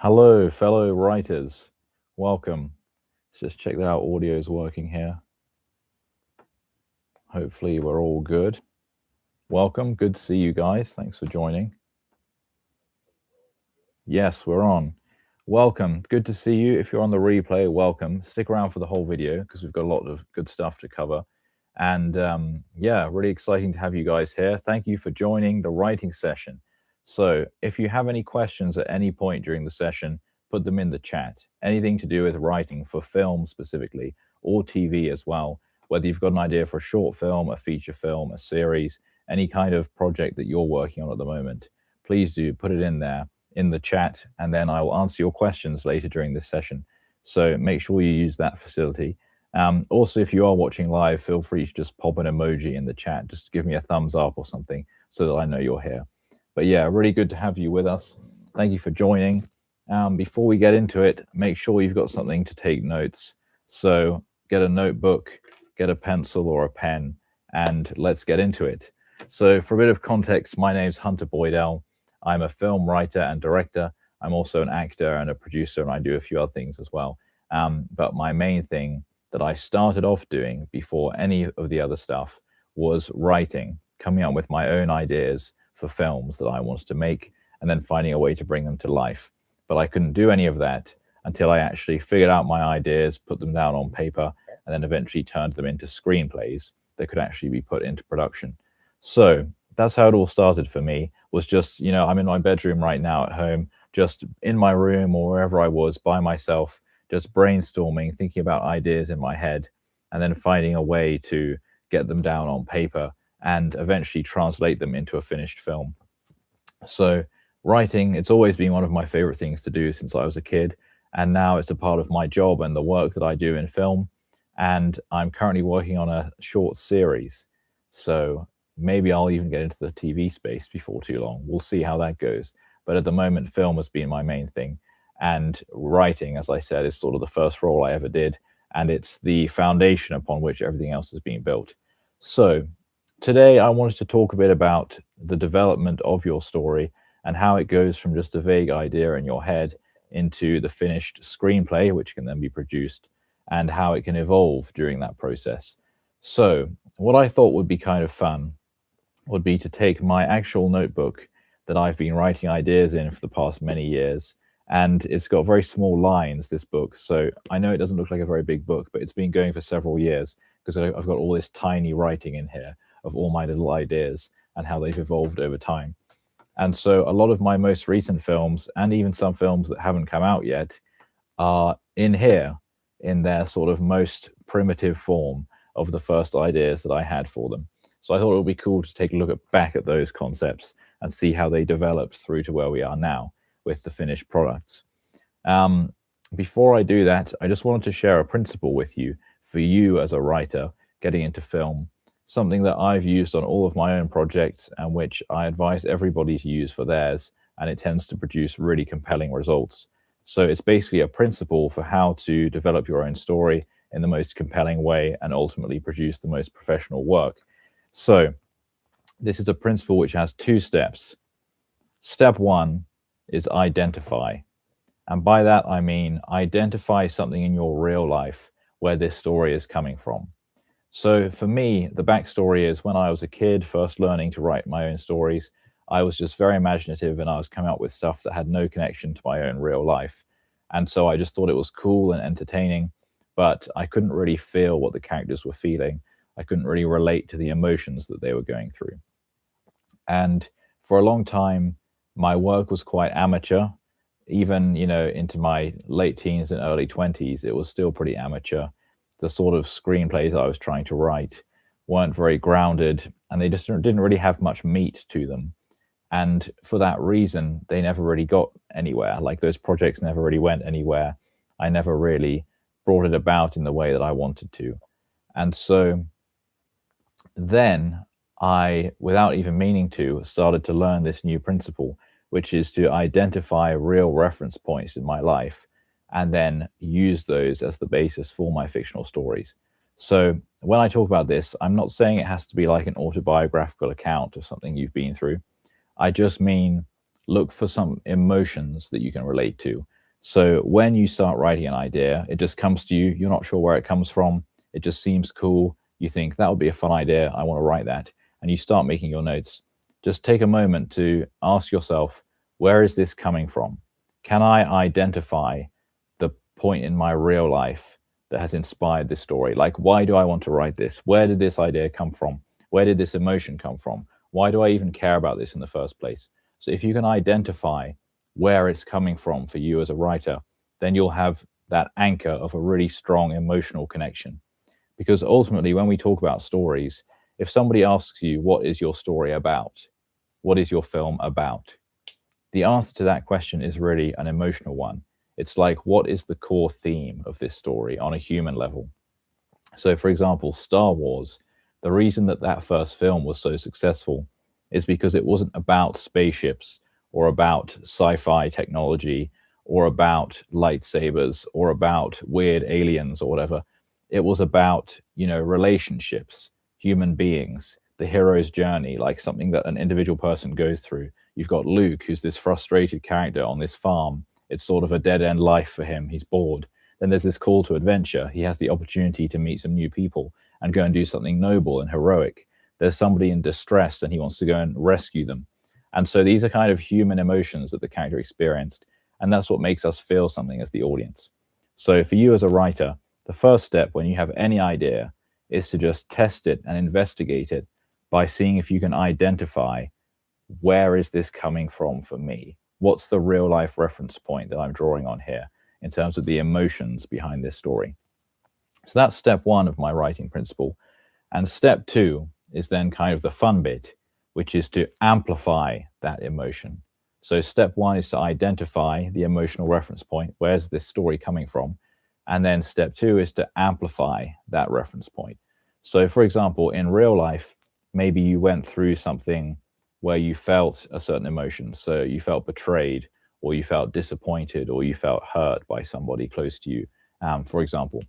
Hello, fellow writers. Welcome. Let's just check that our audio is working here. Hopefully, we're all good. Welcome. Good to see you guys. Thanks for joining. Yes, we're on. Welcome. Good to see you. If you're on the replay, welcome. Stick around for the whole video because we've got a lot of good stuff to cover. And yeah, really exciting to have you guys here. Thank you for joining the writing session. So if you have any questions at any point during the session, put them in the chat. Anything to do with writing for film specifically, or TV as well, whether you've got an idea for a short film, a feature film, a series, any kind of project that you're working on at the moment, please do put it in there in the chat, and then I will answer your questions later during this session. So make sure you use that facility. Also, if you are watching live, feel free to just pop an emoji in the chat. Just give me a thumbs up or something so that I know you're here. But yeah, really good to have you with us. Thank you for joining. Before we get into it, make sure you've got something to take notes. So get a notebook, get a pencil or a pen, and let's get into it. So for a bit of context, my name's Hunter Boydell. I'm a film writer and director. I'm also an actor and a producer, and I do a few other things as well. But my main thing that I started off doing before any of the other stuff was writing, coming up with my own ideas for films that I wanted to make, and then finding a way to bring them to life. But I couldn't do any of that until I actually figured out my ideas, put them down on paper, and then eventually turned them into screenplays that could actually be put into production. So that's how it all started for me, was just, I'm in my bedroom right now at home, just in my room or wherever I was by myself, just brainstorming, thinking about ideas in my head, and then finding a way to get them down on paper and eventually translate them into a finished film. So writing, it's always been one of my favorite things to do since I was a kid. And now it's a part of my job and the work that I do in film. And I'm currently working on a short series. So maybe I'll even get into the TV space before too long. We'll see how that goes. But at the moment, film has been my main thing. And writing, as I said, is sort of the first role I ever did. And it's the foundation upon which everything else has been built. So today, I wanted to talk a bit about the development of your story and how it goes from just a vague idea in your head into the finished screenplay, which can then be produced, and how it can evolve during that process. So what I thought would be kind of fun would be to take my actual notebook that I've been writing ideas in for the past many years. And it's got very small lines, this book. So I know it doesn't look like a very big book, but it's been going for several years because I've got all this tiny writing in here of all my little ideas and how they've evolved over time. And so a lot of my most recent films, and even some films that haven't come out yet, are in here in their sort of most primitive form of the first ideas that I had for them. So I thought it would be cool to take a look back at those concepts and see how they developed through to where we are now with the finished products. Before I do that, I just wanted to share a principle with you for you as a writer getting into film, something that I've used on all of my own projects and which I advise everybody to use for theirs, and it tends to produce really compelling results. So it's basically a principle for how to develop your own story in the most compelling way and ultimately produce the most professional work. So this is a principle which has two steps. Step one is identify. And by that, I mean identify something in your real life where this story is coming from. So for me, the backstory is when I was a kid, first learning to write my own stories, I was just very imaginative and I was coming up with stuff that had no connection to my own real life. And so I just thought it was cool and entertaining, but I couldn't really feel what the characters were feeling. I couldn't really relate to the emotions that they were going through. And for a long time, my work was quite amateur. Even, into my late teens and early 20s, it was still pretty amateur. The sort of screenplays I was trying to write weren't very grounded, and they just didn't really have much meat to them. And for that reason, they never really got anywhere. Like those projects never really went anywhere. I never really brought it about in the way that I wanted to. And so then I, without even meaning to, started to learn this new principle, which is to identify real reference points in my life and then use those as the basis for my fictional stories. So when I talk about this, I'm not saying it has to be like an autobiographical account of something you've been through. I just mean look for some emotions that you can relate to. So when you start writing an idea, it just comes to you. You're not sure where it comes from. It just seems cool. You think that would be a fun idea. I want to write that. And you start making your notes. Just take a moment to ask yourself, where is this coming from? Can I identify the point in my real life that has inspired this story? Like, why do I want to write this? Where did this idea come from? Where did this emotion come from? Why do I even care about this in the first place? So if you can identify where it's coming from for you as a writer, then you'll have that anchor of a really strong emotional connection. Because ultimately, when we talk about stories, if somebody asks you, what is your story about? What is your film about? The answer to that question is really an emotional one. It's like, what is the core theme of this story on a human level? So, for example, Star Wars, the reason that that first film was so successful is because it wasn't about spaceships or about sci-fi technology or about lightsabers or about weird aliens or whatever. It was about, relationships, human beings, the hero's journey, like something that an individual person goes through. You've got Luke, who's this frustrated character on this farm. It's sort of a dead-end life for him. He's bored. Then there's this call to adventure. He has the opportunity to meet some new people and go and do something noble and heroic. There's somebody in distress and he wants to go and rescue them. And so these are kind of human emotions that the character experienced. And that's what makes us feel something as the audience. So for you as a writer, the first step when you have any idea is to just test it and investigate it by seeing if you can identify, where is this coming from for me? What's the real life reference point that I'm drawing on here in terms of the emotions behind this story? So that's step one of my writing principle. And step two is then kind of the fun bit, which is to amplify that emotion. So step one is to identify the emotional reference point. Where's this story coming from? And then step two is to amplify that reference point. So for example, in real life, maybe you went through something where you felt a certain emotion. So you felt betrayed, or you felt disappointed, or you felt hurt by somebody close to you, for example.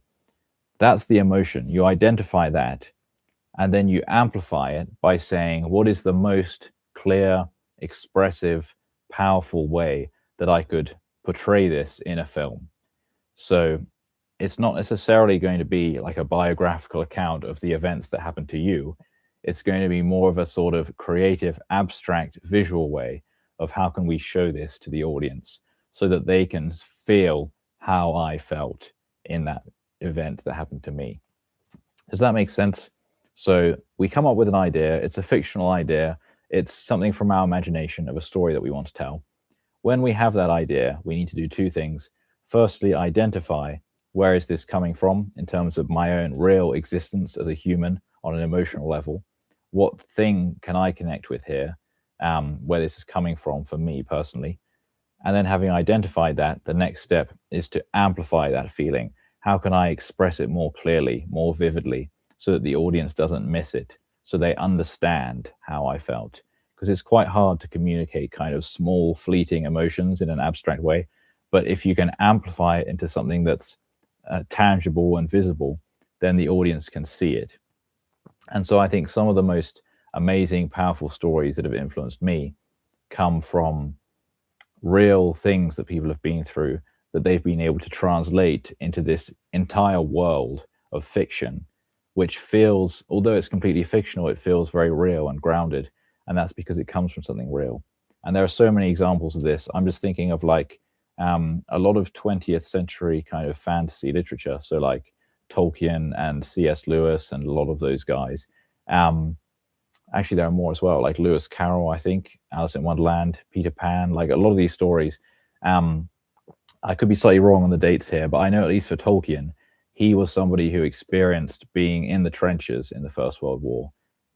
That's the emotion. You identify that, and then you amplify it by saying, what is the most clear, expressive, powerful way that I could portray this in a film? So it's not necessarily going to be like a biographical account of the events that happened to you. It's going to be more of a sort of creative, abstract, visual way of how can we show this to the audience so that they can feel how I felt in that event that happened to me. Does that make sense? So we come up with an idea. It's a fictional idea. It's something from our imagination of a story that we want to tell. When we have that idea, we need to do two things. Firstly, identify, where is this coming from in terms of my own real existence as a human on an emotional level? What thing can I connect with here, where this is coming from for me personally? And then having identified that, the next step is to amplify that feeling. How can I express it more clearly, more vividly, so that the audience doesn't miss it, so they understand how I felt? Because it's quite hard to communicate kind of small, fleeting emotions in an abstract way. But if you can amplify it into something that's tangible and visible, then the audience can see it. And so I think some of the most amazing, powerful stories that have influenced me come from real things that people have been through, that they've been able to translate into this entire world of fiction, which feels, although it's completely fictional, it feels very real and grounded. And that's because it comes from something real. And there are so many examples of this. I'm just thinking of like a lot of 20th century kind of fantasy literature. So like Tolkien and C.S. Lewis and a lot of those guys. Actually, there are more as well, like Lewis Carroll, I think, Alice in Wonderland, Peter Pan, like a lot of these stories. I could be slightly wrong on the dates here, but I know at least for Tolkien, he was somebody who experienced being in the trenches in the First World War,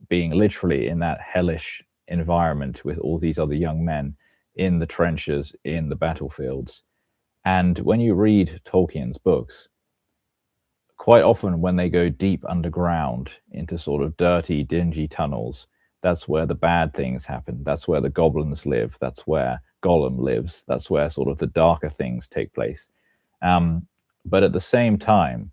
being literally in that hellish environment with all these other young men in the trenches, in the battlefields. And when you read Tolkien's books, quite often when they go deep underground into sort of dirty, dingy tunnels, that's where the bad things happen. That's where the goblins live. That's where Gollum lives. That's where sort of the darker things take place. But at the same time,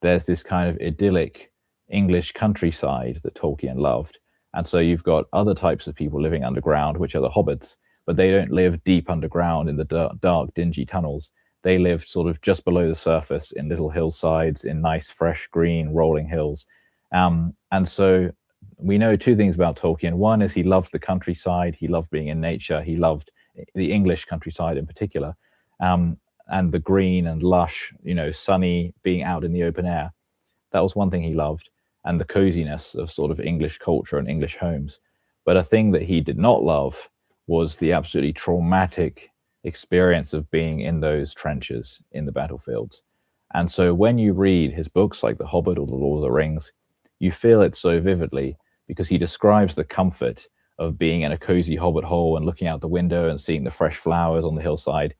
there's this kind of idyllic English countryside that Tolkien loved. And so you've got other types of people living underground, which are the hobbits, but they don't live deep underground in the dark, dingy tunnels. They live sort of just below the surface in little hillsides, in nice, fresh, green, rolling hills. And so we know two things about Tolkien. One is he loved the countryside. He loved being in nature. He loved the English countryside in particular, and the green and lush, sunny, being out in the open air. That was one thing he loved, and the coziness of sort of English culture and English homes. But a thing that he did not love was the absolutely traumatic experience of being in those trenches in the battlefields. And so when you read his books like The Hobbit or The Lord of the Rings, you feel it so vividly because he describes the comfort of being in a cozy hobbit hole and looking out the window and seeing the fresh flowers on the hillside.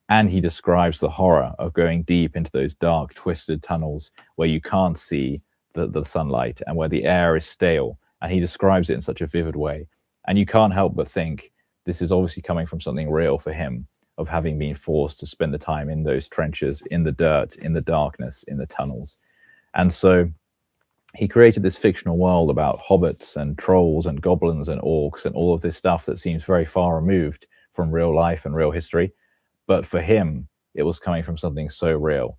And he describes the horror of going deep into those dark, twisted tunnels where you can't see the sunlight and where the air is stale. And he describes it in such a vivid way. And you can't help but think this is obviously coming from something real for him, of having been forced to spend the time in those trenches, in the dirt, in the darkness, in the tunnels. And so he created this fictional world about hobbits and trolls and goblins and orcs and all of this stuff that seems very far removed from real life and real history. But for him, it was coming from something so real.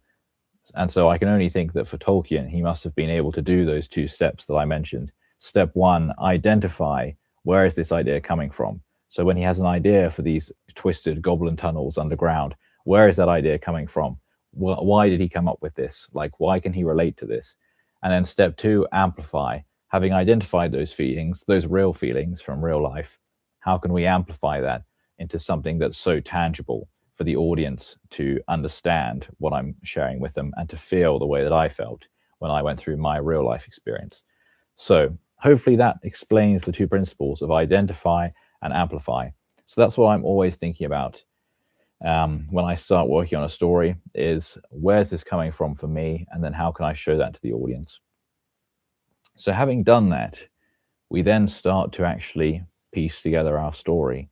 And so I can only think that for Tolkien, he must have been able to do those two steps that I mentioned. Step one, identify where is this idea coming from? So when he has an idea for these twisted goblin tunnels underground, where is that idea coming from? Why did he come up with this? Like, why can he relate to this? And then step two, amplify. Having identified those feelings, those real feelings from real life, how can we amplify that into something that's so tangible for the audience to understand what I'm sharing with them and to feel the way that I felt when I went through my real life experience? So hopefully that explains the two principles of identify and amplify. So that's what I'm always thinking about when I start working on a story, is where's this coming from for me? And then how can I show that to the audience? So having done that, we then start to actually piece together our story.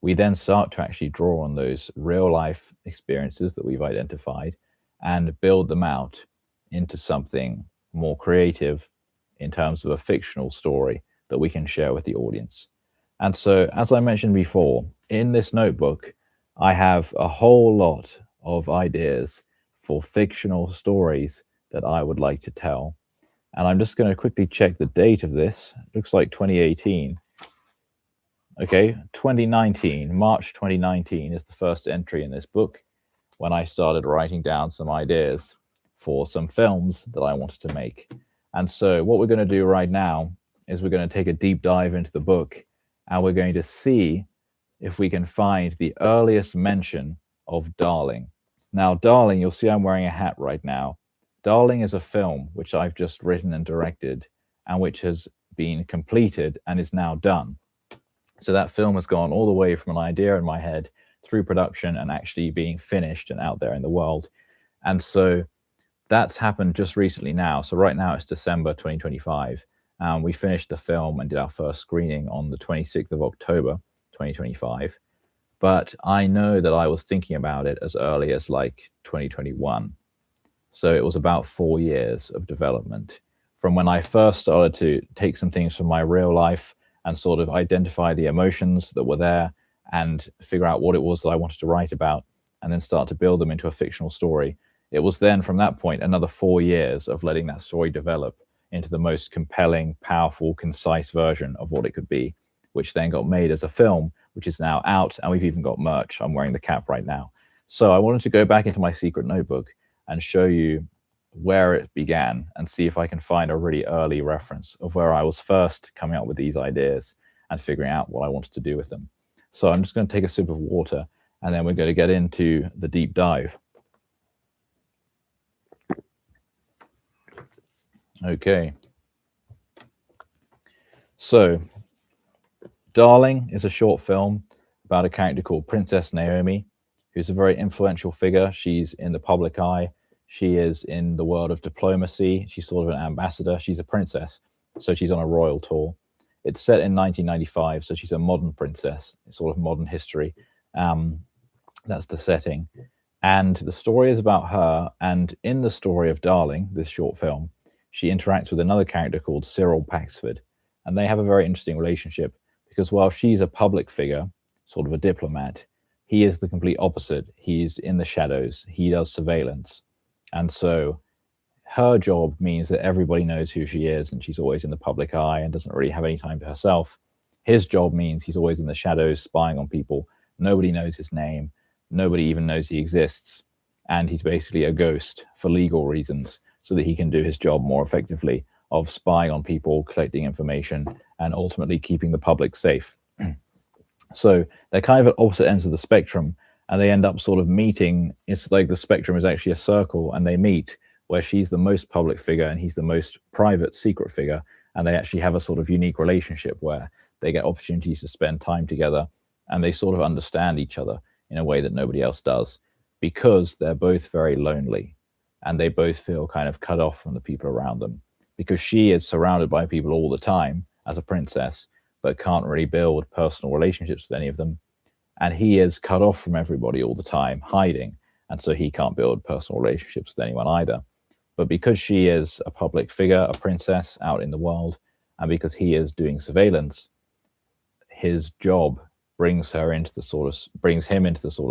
We then start to actually draw on those real life experiences that we've identified and build them out into something more creative in terms of a fictional story that we can share with the audience. And so, as I mentioned before, in this notebook, I have a whole lot of ideas for fictional stories that I would like to tell. And I'm just going to quickly check the date of this. It looks like 2018. Okay, 2019, March 2019 is the first entry in this book, when I started writing down some ideas for some films that I wanted to make. And so what we're going to do right now is we're going to take a deep dive into the book, and we're going to see if we can find the earliest mention of Darling. Now, Darling, you'll see I'm wearing a hat right now. Darling is a film which I've just written and directed, and which has been completed and is now done. So that film has gone all the way from an idea in my head through production and actually being finished and out there in the world. And so that's happened just recently now. So right now it's December 2025. We finished the film and did our first screening on the 26th of October, 2025. But I know that I was thinking about it as early as like 2021. So it was about 4 years of development from when I first started to take some things from my real life and sort of identify the emotions that were there and figure out what it was that I wanted to write about, and then start to build them into a fictional story. It was then from that point another 4 years of letting that story develop into the most compelling, powerful, concise version of what it could be, which then got made as a film, which is now out, and we've even got merch. I'm wearing the cap right now. So I wanted to go back into my secret notebook and show you where it began and see if I can find a really early reference of where I was first coming up with these ideas and figuring out what I wanted to do with them. So I'm just going to take a sip of water, and then we're going to get into the deep dive. Okay. So Darling is a short film about a character called Princess Naomi, who's a very influential figure. She's in the public eye. She is in the world of diplomacy. She's sort of an ambassador. She's a princess, so she's on a royal tour. It's set in 1995, so she's a modern princess. It's sort of modern history. That's the setting. And the story is about her. And in the story of Darling, this short film, she interacts with another character called Cyril Paxford. And they have a very interesting relationship because while she's a public figure, sort of a diplomat. He is the complete opposite. He's in the shadows. He does surveillance. And so her job means that everybody knows who she is and she's always in the public eye and doesn't really have any time to herself. His job means he's always in the shadows spying on people. Nobody knows his name. Nobody even knows he exists. And he's basically a ghost for legal reasons so that he can do his job more effectively of spying on people, collecting information, and ultimately keeping the public safe. So they're kind of at opposite ends of the spectrum, and they end up sort of meeting. It's like the spectrum is actually a circle, and they meet where she's the most public figure and he's the most private, secret figure. And they actually have a sort of unique relationship where they get opportunities to spend time together, and they sort of understand each other in a way that nobody else does, because they're both very lonely and they both feel kind of cut off from the people around them, because she is surrounded by people all the time as a princess, but can't really build personal relationships with any of them. And he is cut off from everybody all the time, hiding. And so he can't build personal relationships with anyone either. But because she is a public figure, a princess out in the world, and because he is doing surveillance, his job brings him into the sort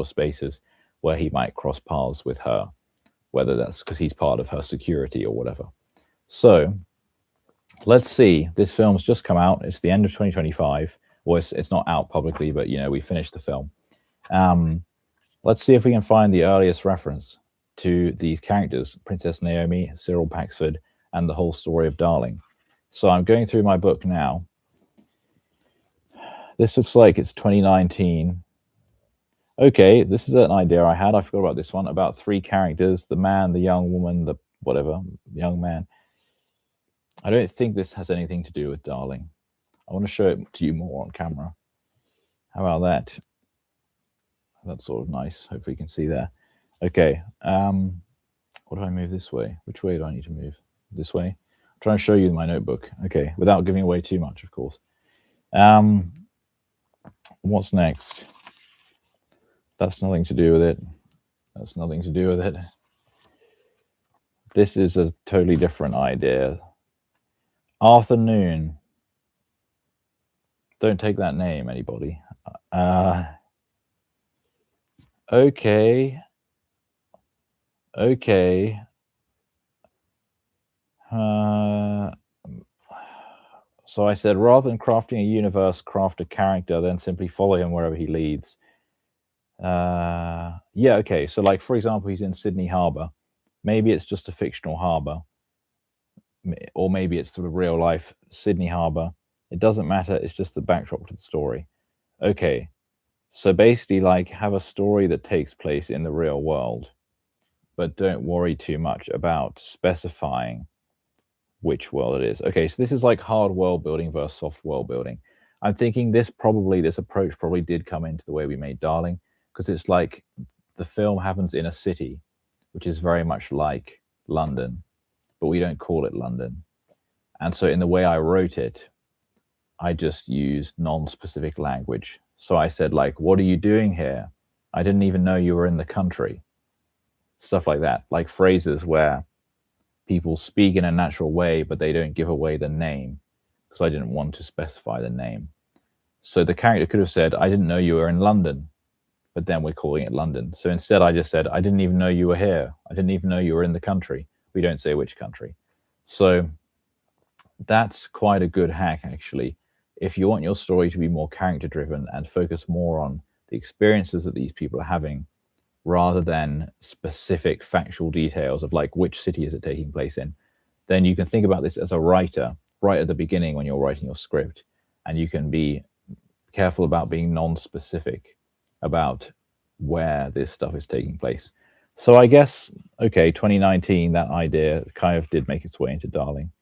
of spaces where he might cross paths with her, whether that's because he's part of her security or whatever. So let's see. This film's just come out. It's the end of 2025. Well, it's not out publicly, but we finished the film. Let's see if we can find the earliest reference to these characters, Princess Naomi, Cyril Paxford, and the whole story of Darling. So I'm going through my book now. This looks like it's 2019. Okay, this is an idea I had. I forgot about this one. About 3 characters, the man, the young woman, the whatever, young man. I don't think this has anything to do with Darling. I want to show it to you more on camera. How about that? That's sort of nice. Hopefully you can see there. Okay. What do I move this way? Which way do I need to move? This way? I'm trying to show you my notebook. Okay, without giving away too much, of course. What's next? That's nothing to do with it. That's nothing to do with it. This is a totally different idea. Arthur Noon. Don't take that name, anybody. Okay. Okay. So I said, rather than crafting a universe, craft a character, then simply follow him wherever he leads. Yeah, okay. So, like, for example, he's in Sydney Harbour. Maybe it's just a fictional harbour. Or maybe it's the real life Sydney Harbour. It doesn't matter. It's just the backdrop to the story. Okay. So basically, like, have a story that takes place in the real world, but don't worry too much about specifying which world it is. Okay, so this is like hard world building versus soft world building. I'm thinking this approach probably did come into the way we made Darling, because it's like the film happens in a city, which is very much like London, but we don't call it London. And so in the way I wrote it, I just used non-specific language. So I said, like, what are you doing here? I didn't even know you were in the country. Stuff like that, like phrases where people speak in a natural way, but they don't give away the name, because I didn't want to specify the name. So the character could have said, I didn't know you were in London, but then we're calling it London. So instead I just said, I didn't even know you were here. I didn't even know you were in the country. We don't say which country. So that's quite a good hack, actually. If you want your story to be more character driven and focus more on the experiences that these people are having, rather than specific factual details of like which city is it taking place in, then you can think about this as a writer right at the beginning when you're writing your script, and you can be careful about being non-specific about where this stuff is taking place. So I guess, okay, 2019, that idea kind of did make its way into Darling.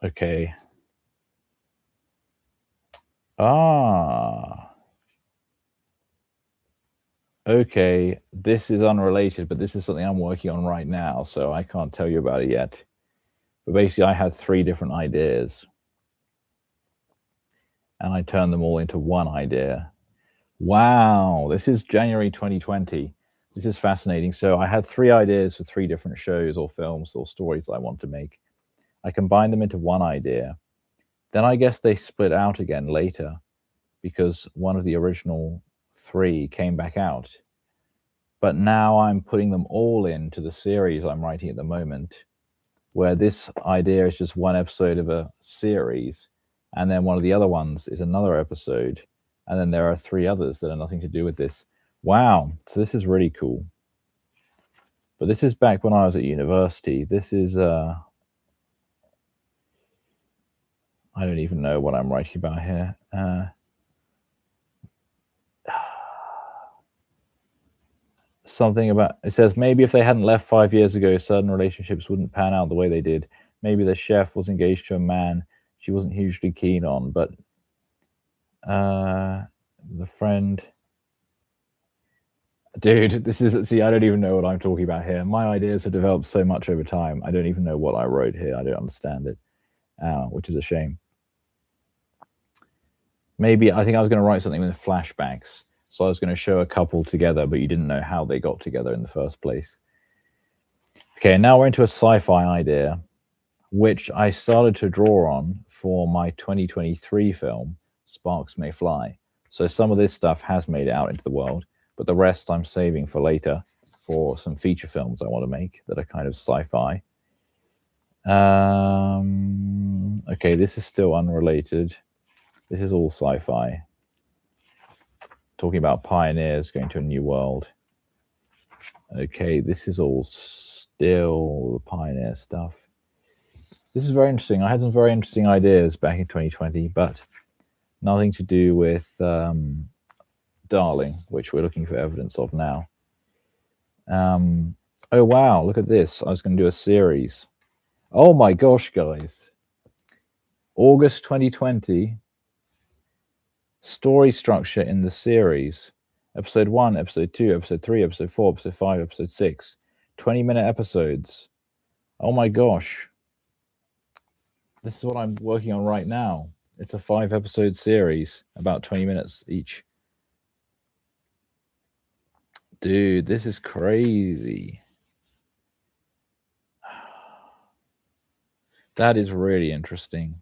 Okay. Okay, this is unrelated, but this is something I'm working on right now, so I can't tell you about it yet. But basically, I had 3 different ideas, and I turned them all into one idea. Wow, this is January 2020. This is fascinating. So I had 3 ideas for 3 different shows or films or stories that I wanted to make. I combined them into one idea, Then I guess they split out again later because one of the original 3 came back out. But now I'm putting them all into the series I'm writing at the moment, where this idea is just one episode of a series, and then one of the other ones is another episode, and then there are 3 others that are nothing to do with this. Wow, so this is really cool. But this is back when I was at university. This is I don't even know what I'm writing about here. Something about, it says, maybe if they hadn't left 5 years ago, certain relationships wouldn't pan out the way they did. Maybe the chef was engaged to a man she wasn't hugely keen on, but the friend, dude, this is, see, I don't even know what I'm talking about here. My ideas have developed so much over time. I don't even know what I wrote here. I don't understand it, which is a shame. Maybe I think I was going to write something with flashbacks. So I was going to show a couple together, but you didn't know how they got together in the first place. Okay, now we're into a sci-fi idea, which I started to draw on for my 2023 film, Sparks May Fly. So some of this stuff has made it out into the world, but the rest I'm saving for later for some feature films I want to make that are kind of sci-fi. Okay, this is still unrelated. This is all sci-fi. Talking about pioneers going to a new world. Okay, this is all still pioneer stuff. This is very interesting. I had some very interesting ideas back in 2020, but nothing to do with Darling, which we're looking for evidence of now. Oh, wow, look at this. I was going to do a series. Oh my gosh, guys. August 2020. Story structure in the series. Episode 1, Episode 2, Episode 3, Episode 4, Episode 5, Episode 6. 20-minute episodes. Oh my gosh. This is what I'm working on right now. It's a 5-episode series, about 20 minutes each. Dude, this is crazy. That is really interesting.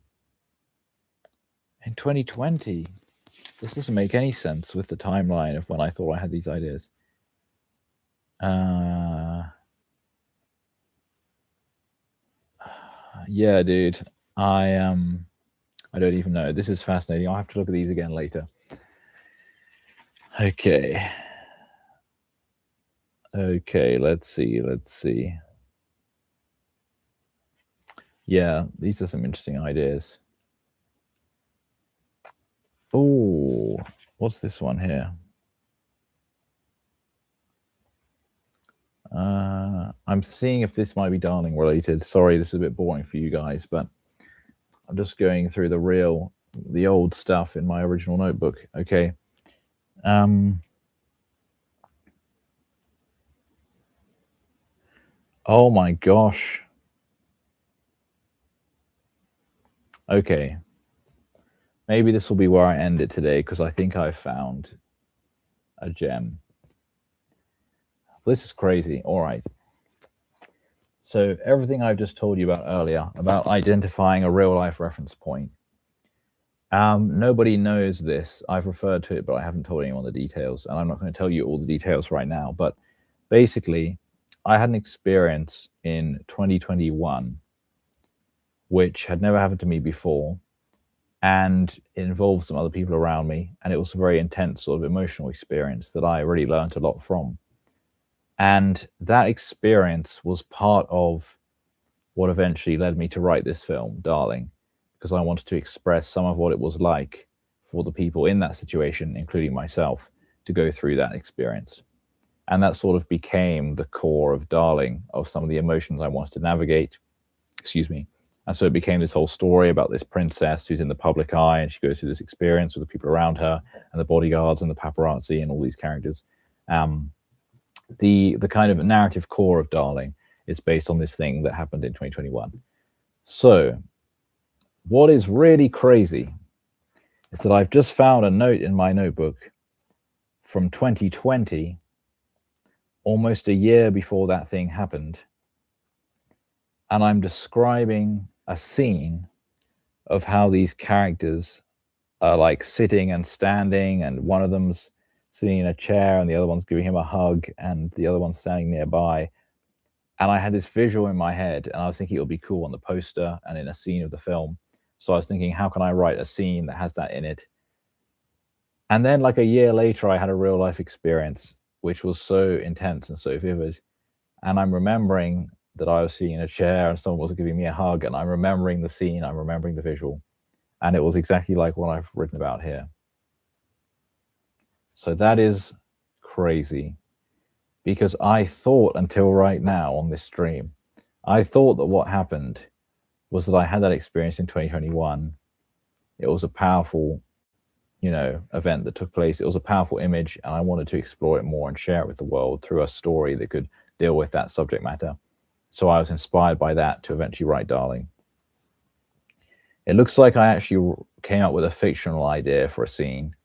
In 2020, this doesn't make any sense with the timeline of when I thought I had these ideas. Yeah, dude. I don't even know. This is fascinating. I'll have to look at these again later. Okay. Okay, let's see. Yeah, these are some interesting ideas. Oh, what's this one here? I'm seeing if this might be Darling related. Sorry, this is a bit boring for you guys, but I'm just going through the old stuff in my original notebook. Okay. Oh my gosh. Okay. Maybe this will be where I end it today, because I think I found a gem. This is crazy. All right. So everything I've just told you about earlier, about identifying a real-life reference point, nobody knows this. I've referred to it, but I haven't told anyone the details, and I'm not going to tell you all the details right now. But basically, I had an experience in 2021, which had never happened to me before, and it involved some other people around me, and it was a very intense sort of emotional experience that I really learned a lot from. And that experience was part of what eventually led me to write this film, Darling, because I wanted to express some of what it was like for the people in that situation, including myself, to go through that experience. And that sort of became the core of Darling, of some of the emotions I wanted to navigate. Excuse me. And so it became this whole story about this princess who's in the public eye, and she goes through this experience with the people around her and the bodyguards and the paparazzi and all these characters. The kind of narrative core of Darling is based on this thing that happened in 2021. So what is really crazy is that I've just found a note in my notebook from 2020, almost a year before that thing happened. And I'm describing a scene of how these characters are like sitting and standing, and one of them's sitting in a chair and the other one's giving him a hug and the other one's standing nearby. And I had this visual in my head and I was thinking it would be cool on the poster and in a scene of the film. So I was thinking, how can I write a scene that has that in it? And then like a year later, I had a real life experience, which was so intense and so vivid. And I'm remembering that I was sitting in a chair and someone was giving me a hug, and I'm remembering the scene, I'm remembering the visual. And it was exactly like what I've written about here. So that is crazy, because I thought until right now on this stream, I thought that what happened was that I had that experience in 2021. It was a powerful, event that took place. It was a powerful image, and I wanted to explore it more and share it with the world through a story that could deal with that subject matter. So I was inspired by that to eventually write Darling. It looks like I actually came up with a fictional idea for a scene.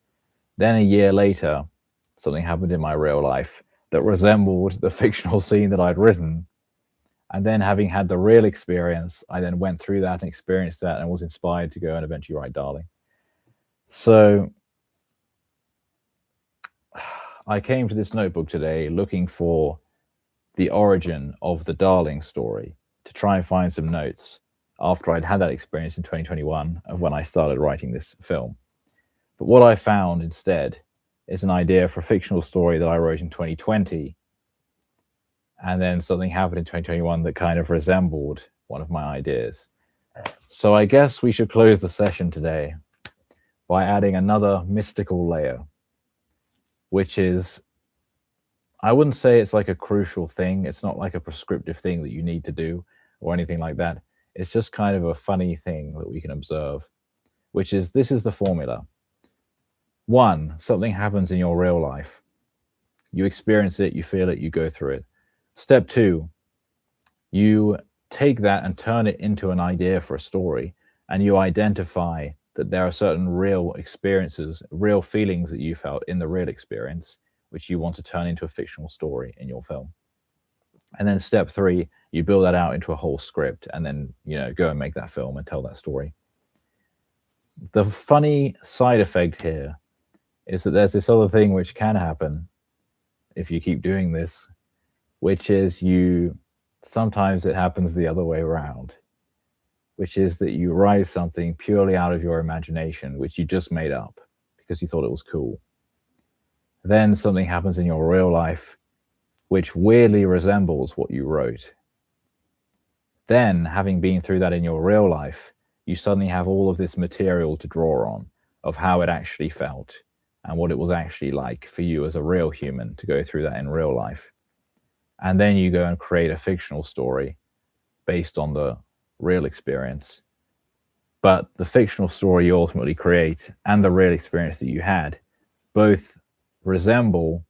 Then a year later, something happened in my real life that resembled the fictional scene that I'd written. And then having had the real experience, I then went through that and experienced that and was inspired to go and eventually write Darling. So I came to this notebook today looking for the origin of the Darling story to try and find some notes after I'd had that experience in 2021 of when I started writing this film. But what I found instead is an idea for a fictional story that I wrote in 2020. And then something happened in 2021 that kind of resembled one of my ideas. So I guess we should close the session today by adding another mystical layer, which is, I wouldn't say it's like a crucial thing. It's not like a prescriptive thing that you need to do or anything like that. It's just kind of a funny thing that we can observe, which is, this is the formula. 1, something happens in your real life. You experience it, you feel it, you go through it. Step 2, you take that and turn it into an idea for a story, and you identify that there are certain real experiences, real feelings that you felt in the real experience, which you want to turn into a fictional story in your film. And then step 3, you build that out into a whole script and then, go and make that film and tell that story. The funny side effect here is that there's this other thing which can happen if you keep doing this, which is sometimes it happens the other way around, which is that you write something purely out of your imagination, which you just made up because you thought it was cool. Then something happens in your real life which weirdly resembles what you wrote. Then, having been through that in your real life, you suddenly have all of this material to draw on of how it actually felt and what it was actually like for you as a real human to go through that in real life. And then you go and create a fictional story based on the real experience. But the fictional story you ultimately create and the real experience that you had both resemble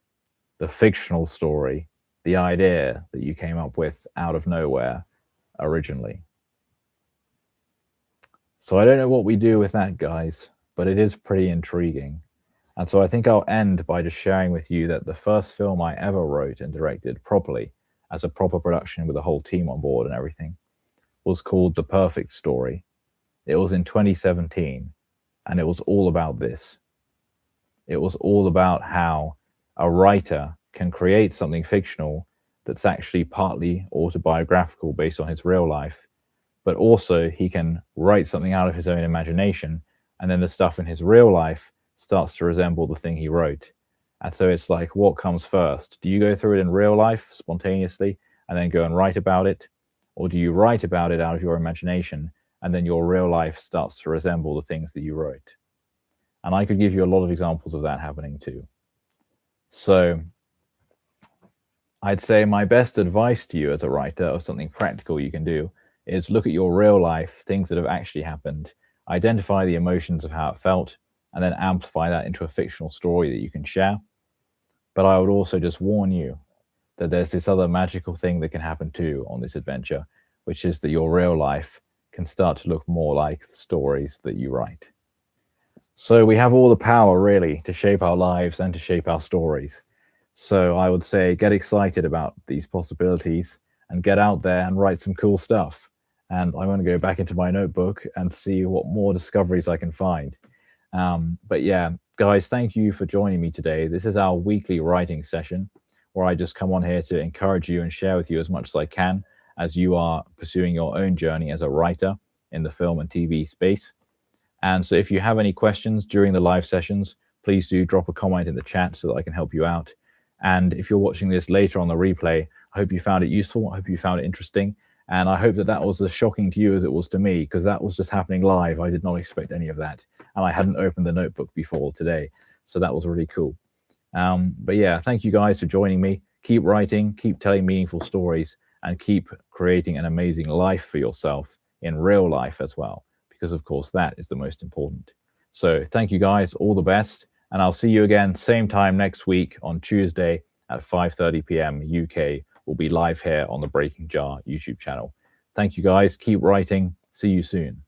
the fictional story, the idea that you came up with out of nowhere originally. So I don't know what we do with that, guys, but it is pretty intriguing. And so I think I'll end by just sharing with you that the first film I ever wrote and directed properly, as a proper production with a whole team on board and everything, was called The Perfect Story. It was in 2017, and it was all about this. It was all about how a writer can create something fictional that's actually partly autobiographical based on his real life, but also he can write something out of his own imagination, and then the stuff in his real life starts to resemble the thing he wrote. And so it's like, what comes first? Do you go through it in real life spontaneously and then go and write about it? Or do you write about it out of your imagination and then your real life starts to resemble the things that you wrote? And I could give you a lot of examples of that happening too. So I'd say my best advice to you as a writer, or something practical you can do, is look at your real life, things that have actually happened, identify the emotions of how it felt, and then amplify that into a fictional story that you can share. But I would also just warn you that there's this other magical thing that can happen too on this adventure, which is that your real life can start to look more like the stories that you write. So we have all the power, really, to shape our lives and to shape our stories. So I would say get excited about these possibilities and get out there and write some cool stuff. and I'm going to go back into my notebook and see what more discoveries I can find. But yeah, guys, thank you for joining me today. This is our weekly writing session where I just come on here to encourage you and share with you as much as I can as you are pursuing your own journey as a writer in the film and TV space. And so if you have any questions during the live sessions, please do drop a comment in the chat so that I can help you out. And if you're watching this later on the replay, I hope you found it useful. I hope you found it interesting. And I hope that that was as shocking to you as it was to me, because that was just happening live. I did not expect any of that. And I hadn't opened the notebook before today. So that was really cool. But yeah, thank you guys for joining me. Keep writing, keep telling meaningful stories, and keep creating an amazing life for yourself in real life as well, because of course that is the most important. So thank you guys, all the best, and I'll see you again same time next week on Tuesday at 5:30 p.m. UK. We'll be live here on the Breaking Jar YouTube channel. Thank you guys, keep writing, see you soon.